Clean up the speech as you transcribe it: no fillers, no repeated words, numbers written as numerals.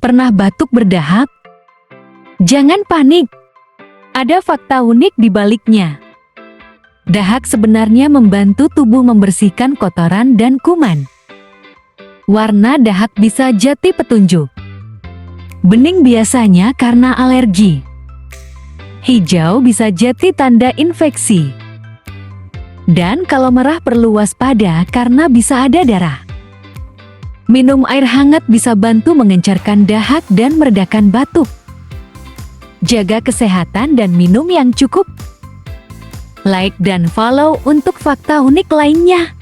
Pernah batuk berdahak? Jangan panik. Ada fakta unik di baliknya. Dahak sebenarnya membantu tubuh membersihkan kotoran dan kuman. Warna dahak bisa jadi petunjuk. Bening biasanya karena alergi. Hijau bisa jadi tanda infeksi. Dan kalau merah perlu waspada karena bisa ada darah. Minum air hangat bisa bantu mengencarkan dahak dan meredakan batuk. Jaga kesehatan dan minum yang cukup. Like dan follow untuk fakta unik lainnya.